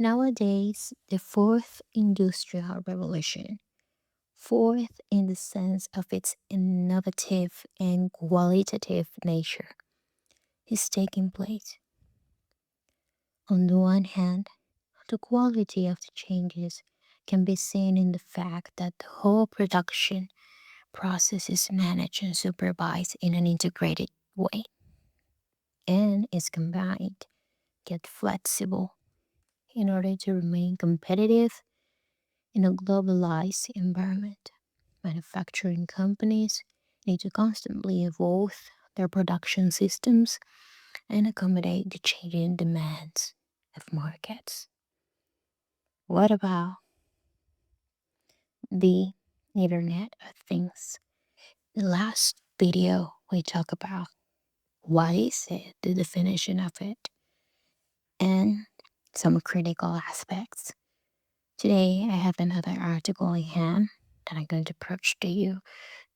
Nowadays, the fourth industrial revolution, fourth in the sense of its innovative and qualitative nature, is taking place. On the one hand, the quality of the changes can be seen in the fact that the whole production process is managed and supervised in an integrated way and is combined, yet flexible in order to remain competitive in a globalized environment. Manufacturing companies need to constantly evolve their production systems and accommodate the changing demands of markets. What about the Internet of Things? The last video we talked about what is it, the definition of it, and some critical aspects. Today, I have another article in hand that I'm going to approach to you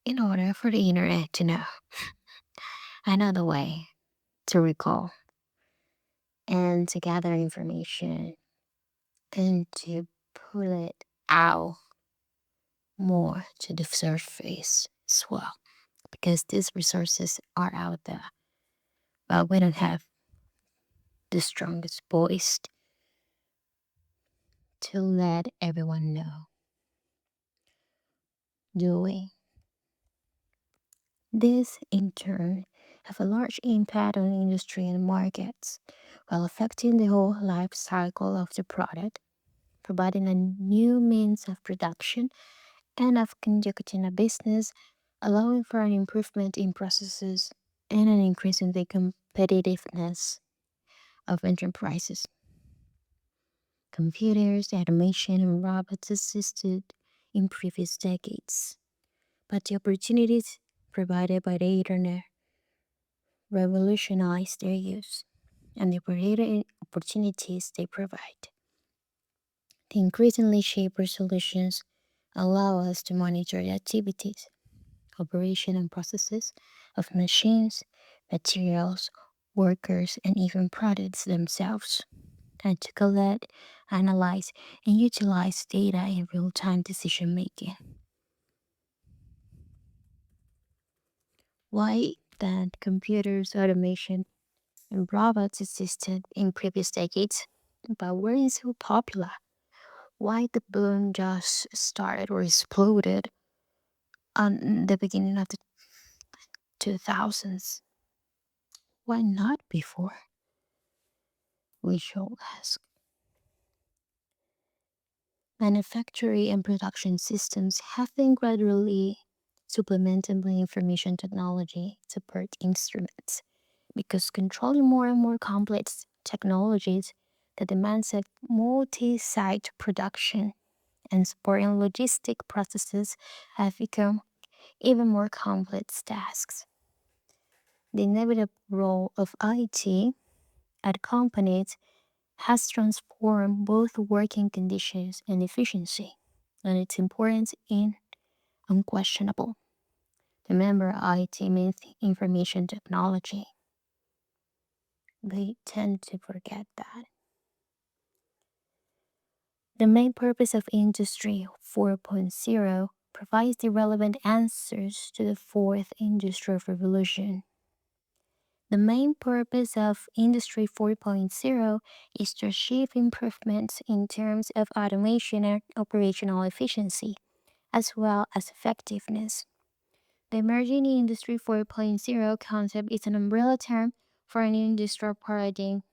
in order for the internet to know another way to recall and to gather information and to pull it out more to the surface as well. Because these resources are out there, but we don't have the strongest voice to let everyone know, do we? This, in turn, have a large impact on industry and markets, while affecting the whole life cycle of the product, providing a new means of production and of conducting a business, allowing for an improvement in processes and an increase in the competitiveness of enterprises. Computers, automation, and robots assisted in previous decades, but the opportunities provided by the internet revolutionized their use and the opportunities they provide. The increasingly cheaper solutions allow us to monitor the activities, operation, and processes of machines, materials, workers, and even products themselves, and to collect, analyze, and utilize data in real time decision making. Why then computers, automation, and robots existed in previous decades, but weren't so popular? Why the boom just started or exploded on the beginning of the 2000s? Why not before? We should ask. Manufacturing and production systems have been gradually supplemented by information technology support instruments because controlling more and more complex technologies that demands a multi-site production and supporting logistic processes have become even more complex tasks. The inevitable role of IT at companies has transformed both working conditions and efficiency, and its importance is unquestionable. Remember, IT means information technology. They tend to forget that. The main purpose of Industry 4.0 provides the relevant answers to the fourth industrial revolution. The main purpose of Industry 4.0 is to achieve improvements in terms of automation and operational efficiency, as well as effectiveness. The emerging Industry 4.0 concept is an umbrella term for an industrial paradigm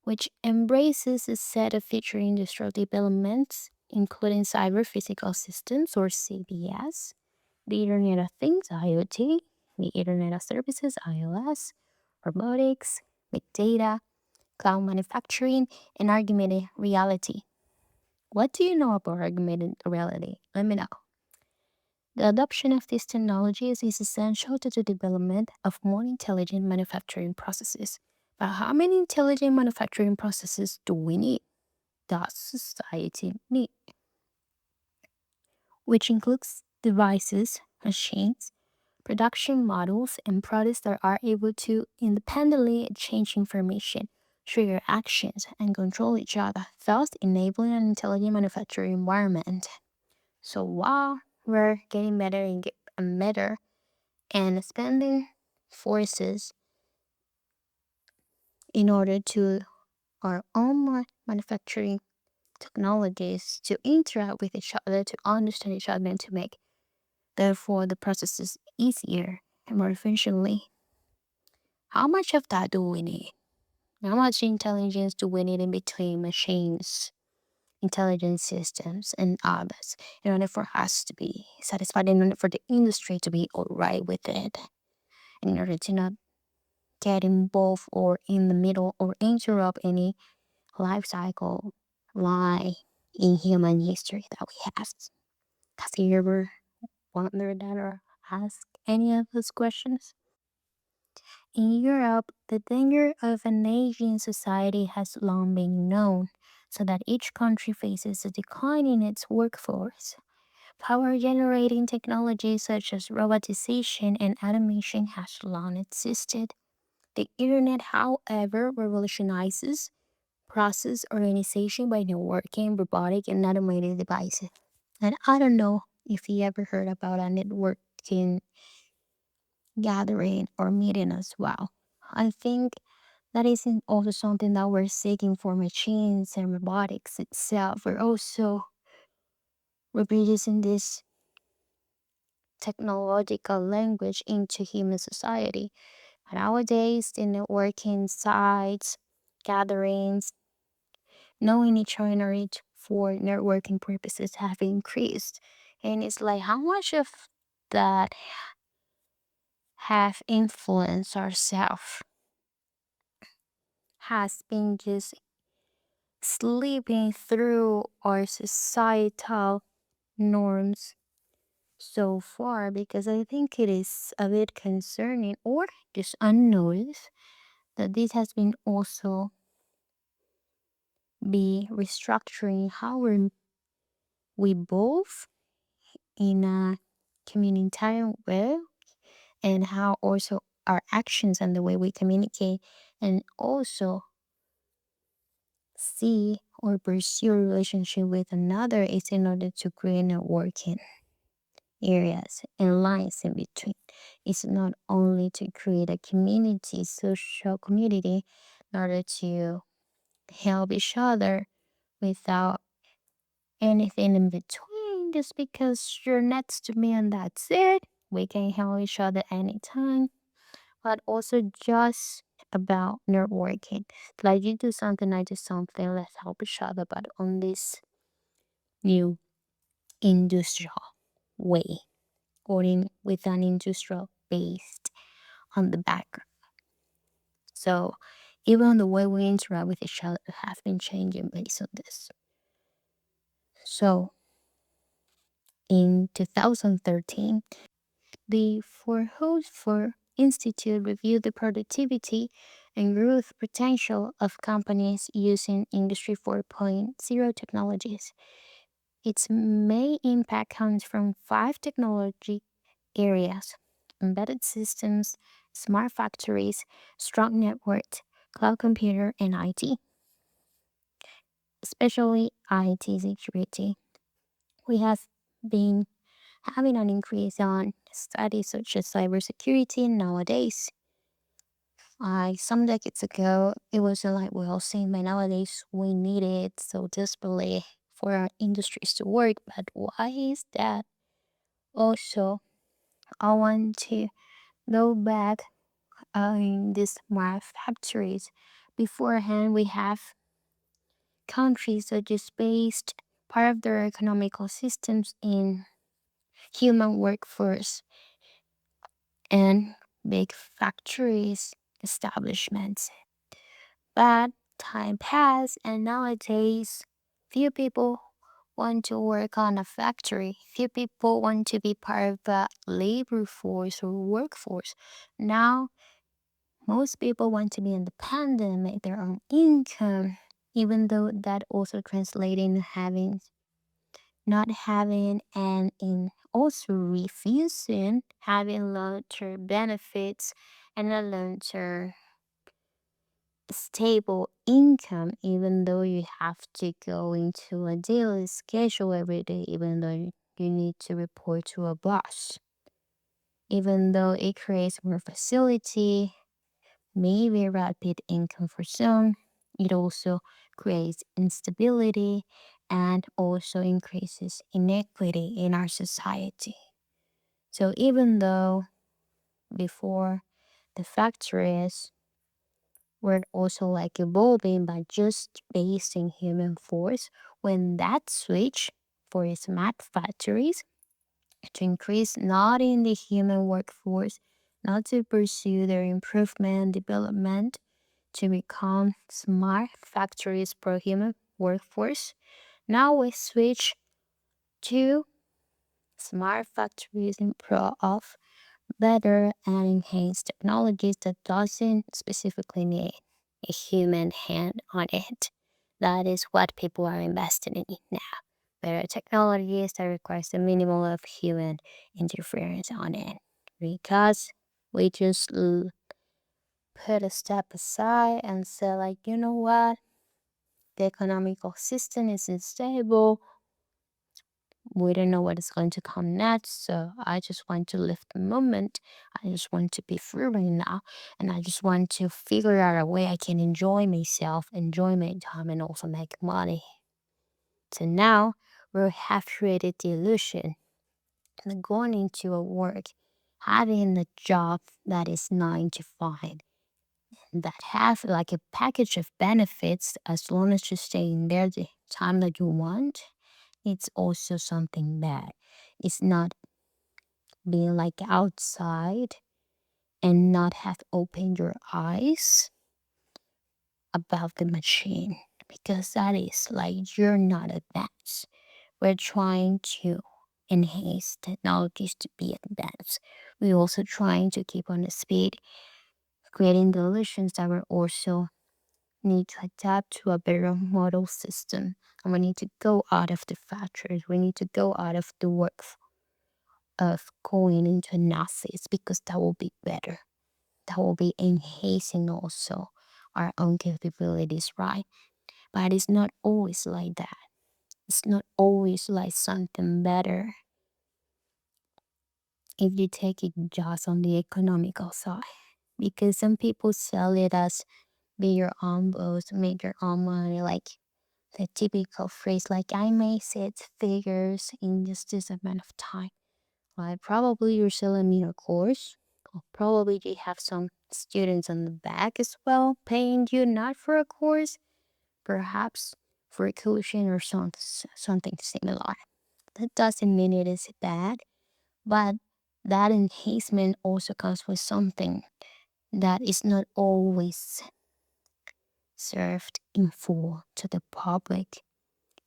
which embraces a set of future industrial developments, including cyber physical systems or CPS, the Internet of Things IoT, the Internet of Services IOS, robotics, big data, cloud manufacturing, and augmented reality. What do you know about augmented reality? Let me know. The adoption of these technologies is essential to the development of more intelligent manufacturing processes. But how many intelligent manufacturing processes do we need? Does society need? Which includes devices, machines, production models, and products that are able to independently exchange information, trigger actions, and control each other, thus enabling an intelligent manufacturing environment. So while we're getting better and better and spending forces in order to our own manufacturing technologies to interact with each other, to understand each other, and to make therefore the processes easier and more efficiently. How much of that do we need? How much intelligence do we need in between machines, intelligent systems, and others in order for us to be satisfied, in order for the industry to be alright with it, in order to not get involved or in the middle or interrupt any life cycle lie in human history that we have? Has you ever wondered that or asked any of those questions? In Europe, the danger of an aging society has long been known, so that each country faces a decline in its workforce. Power generating technologies such as robotization and automation has long existed. The internet, however, revolutionizes process organization by networking, robotic, and automated devices. And I don't know if you ever heard about a networking gathering or meeting as well. I think that isn't also something that we're seeking for machines and robotics itself. We're also reproducing this technological language into human society. Nowadays, the networking sites, gatherings, knowing each other for networking purposes have increased. And it's like how much of that have influenced ourselves has been just slipping through our societal norms so far, because I think it is a bit concerning or just unnoticed that this has been also be restructuring how we both in a communitarian way, and how also our actions and the way we communicate and also see or pursue a relationship with another is in order to create networking areas and lines in between. It's not only to create a community, social community, in order to help each other without anything in between, just because you're next to me and that's it. We can help each other anytime, but also just about networking. Like you do something, I do something, let's help each other, but on this new industrial way, or in with an industrial based on the background. So even the way we interact with each other have been changing based on this. So in 2013, the for Institute reviewed the productivity and growth potential of companies using Industry 4.0 technologies. Its main impact comes from five technology areas: embedded systems, smart factories, strong networks, cloud computer, and IT, especially IT security. We have been having an increase on studies such as cybersecurity nowadays. Some decades ago, it wasn't like we all seen, but nowadays we need it so desperately for our industries to work. But why is that? Also, I want to go back in these smart factories. Beforehand, we have countries that just based part of their economical systems in human workforce and big factories, establishments. But time passed, and nowadays, few people want to work on a factory. Few people want to be part of a labor force or workforce. Now, most people want to be independent, make their own income, even though that also translates in having not having and in also refusing having long-term benefits and a long-term stable income, even though you have to go into a daily schedule every day, even though you need to report to a boss, even though it creates more facility, maybe rapid income for some, it also creates instability and also increases inequity in our society. So even though before the factories were also like evolving by just basing human force, when that switch for smart factories to increase not in the human workforce, not to pursue their improvement, development, to become smart factories for human workforce. Now we switch to smart factories in pro of better and enhanced technologies that doesn't specifically need a human hand on it. That is what people are investing in now. Better technologies that requires the minimum of human interference on it. Because we just put a step aside and say like, you know what? The economical system is unstable. We don't know what is going to come next. So I just want to live the moment. I just want to be free right now. And I just want to figure out a way I can enjoy myself, enjoy my time, and also make money. So now we have created the illusion that going into a work, having a job that is 9 to 5, that have like a package of benefits as long as you stay in there the time that you want, it's also something bad. It's not being like outside and not have opened your eyes about the machine, because that is like you're not advanced. We're trying to enhance technologies to be advanced. We're also trying to keep on the speed, creating illusions that we also need to adapt to a better model system. And we need to go out of the factories. We need to go out of the work of going into Nazis, because that will be better. That will be enhancing also our own capabilities, right? But it's not always like that. It's not always like something better if you take it just on the economical side. Because some people sell it as be your own boss, make your own money, like the typical phrase like I may six figures in just this amount of time. Right? Probably you're selling me a course. Or probably you have some students on the back as well paying you not for a course, perhaps for a tuition or something similar. That doesn't mean it is bad, but that enhancement also comes with something that is not always served in full to the public.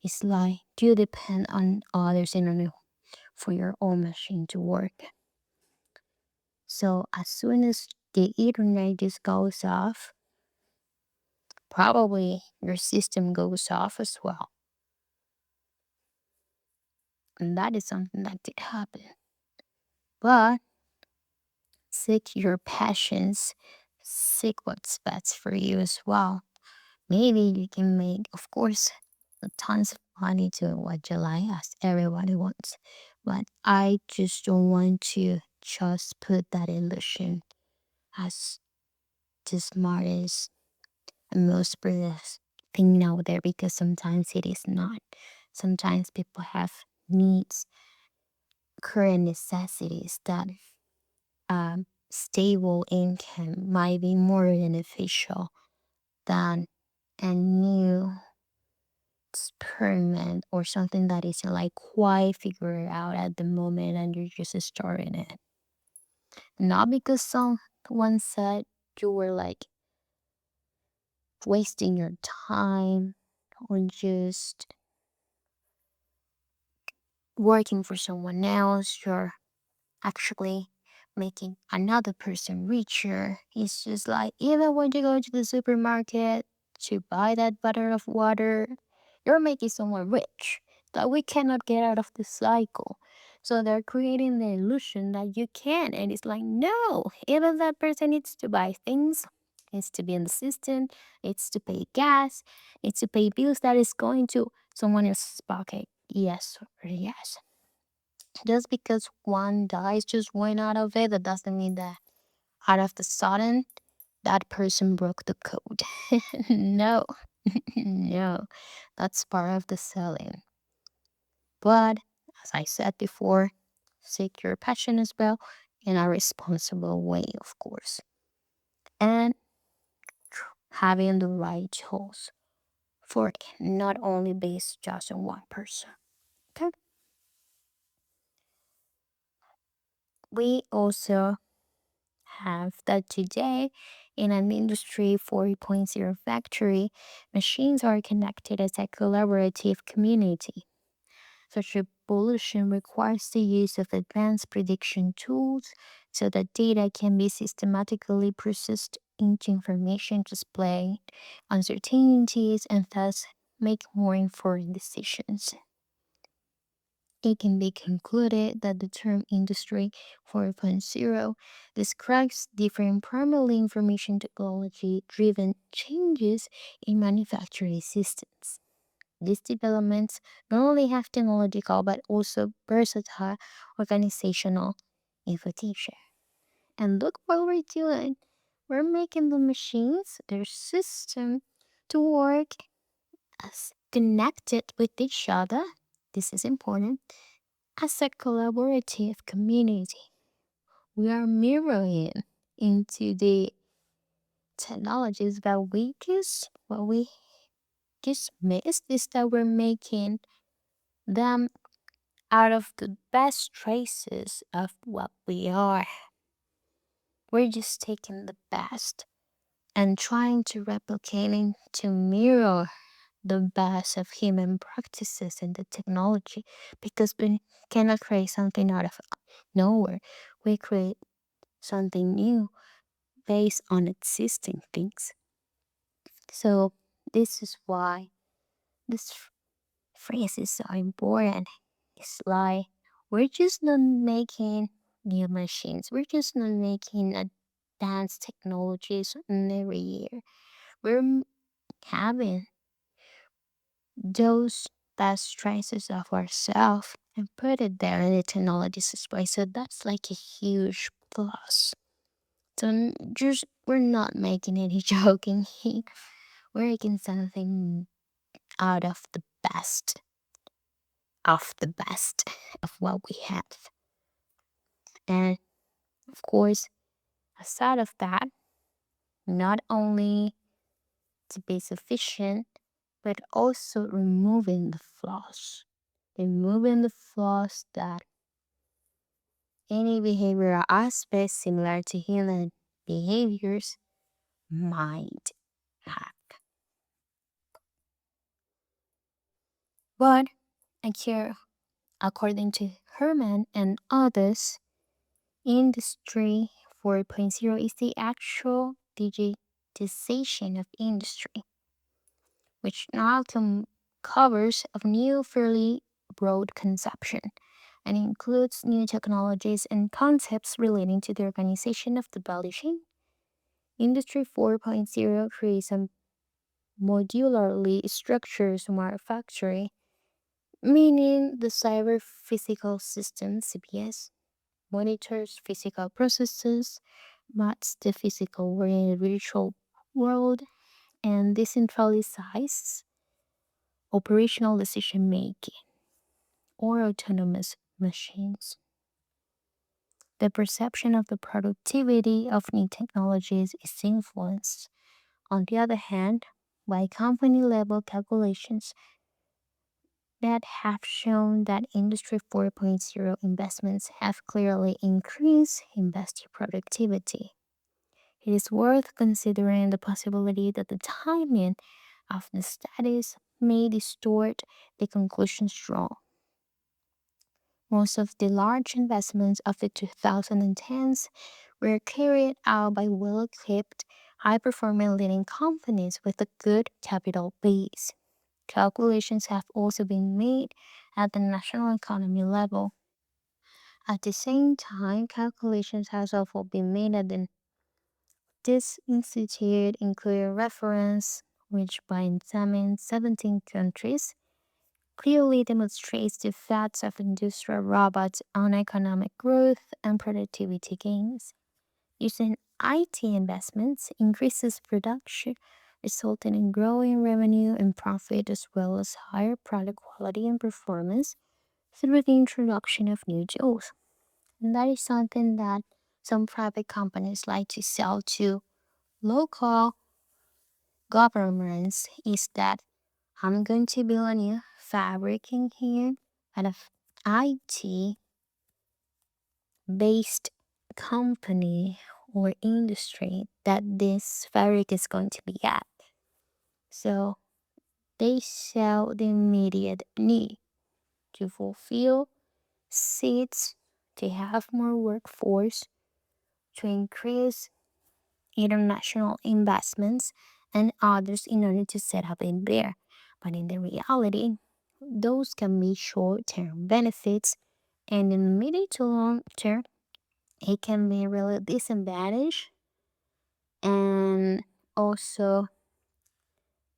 It's like you depend on others in order for your own machine to work. So as soon as the internet just goes off, probably your system goes off as well. And that is something that did happen. But seek your passions, seek what's best for you as well. Maybe you can make, of course, tons of money doing what you like, as everybody wants. But I just don't want to just put that illusion as the smartest and most brilliant thing out there, because sometimes it is not. Sometimes people have needs, current necessities that stable income might be more beneficial than a new experiment or something that isn't like quite figured out at the moment and you're just starting it. Not because someone said you were like wasting your time or just working for someone else, you're actually making another person richer. It's just like even when you go to the supermarket to buy that bottle of water, you're making someone rich. That we cannot get out of the cycle. So they're creating the illusion that you can. And it's like, no, even that person needs to buy things. It's to be in the system, it's to pay gas, it's to pay bills that is going to someone else's pocket. Yes or yes. Just because one dies just went out of it, that doesn't mean that out of the sudden that person broke the code. No, no, that's part of the selling. But as I said before, seek your passion as well in a responsible way, of course, and having the right tools for it, not only based just on one person. Okay. We also have that today in an industry 4.0 factory, machines are connected as a collaborative community. Such a evolution requires the use of advanced prediction tools so that data can be systematically processed into information to display uncertainties and thus make more informed decisions. It can be concluded that the term Industry 4.0 describes different primarily information technology driven changes in manufacturing systems. These developments not only have technological but also versatile organizational implications. And look what we're doing. We're making the machines, their system, to work as connected with each other. This is important as a collaborative community. We are mirroring into the technologies that we use. What we just missed is that we're making them out of the best traces of what we are. We're just taking the best and trying to replicate it to mirror the best of human practices in the technology because we cannot create something out of nowhere. We create something new based on existing things. So this is why this phrase is so important. It's like we're just not making new machines. We're just not making advanced technologies in every year. We're having those best traces of ourselves and put it there in the technology display. So that's like a huge plus. So just we're not making any joking here. We're making something out of the best of what we have. And of course, aside of that, not only to be sufficient, but also removing the flaws. Removing the flaws that any behavioral aspect similar to human behaviors might have. But here, according to Herman and others, Industry 4.0 is the actual digitization of industry, which now covers a new fairly broad conception and includes new technologies and concepts relating to the organization of the value chain. Industry 4.0 creates a modularly structured smart factory, meaning the cyber physical system CPS monitors physical processes, maps the physical world in the virtual world, and decentralizes operational decision making or autonomous machines. The perception of the productivity of new technologies is influenced, on the other hand, by company level calculations that have shown that Industry 4.0 investments have clearly increased investor productivity. It is worth considering the possibility that the timing of the studies may distort the conclusions drawn. Most of the large investments of the 2010s were carried out by well equipped, high performing leading companies with a good capital base. Calculations have also been made at the national economy level. At the same time, calculations have also been made at the This institute included a reference, which by examining 17 countries, clearly demonstrates the effects of industrial robots on economic growth and productivity gains. Using IT investments increases production, resulting in growing revenue and profit as well as higher product quality and performance through the introduction of new tools. And that is something that some private companies like to sell to local governments is that I'm going to build a new fabric in here at a IT based company or industry that this fabric is going to be at. So they sell the immediate need to fulfill seats, to have more workforce, to increase international investments and others in order to set up in there. But in the reality, those can be short-term benefits, and in medium to long term, it can be really disadvantage and also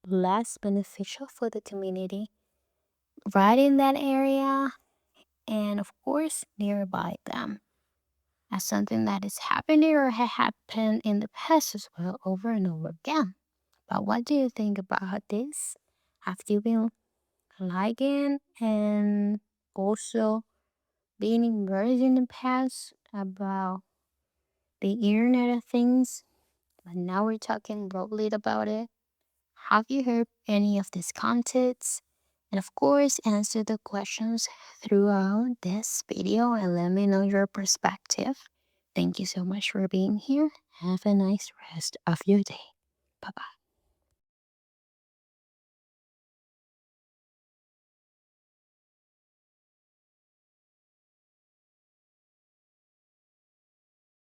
less beneficial for the community right in that area and of course nearby them, as something that is happening or had happened in the past as well over and over again. But what do you think about this? Have you been liking and also being immersed in the past about the Internet of Things? But now we're talking broadly about it. Have you heard any of these contents? And of course, answer the questions throughout this video and let me know your perspective. Thank you so much for being here. Have a nice rest of your day. Bye bye.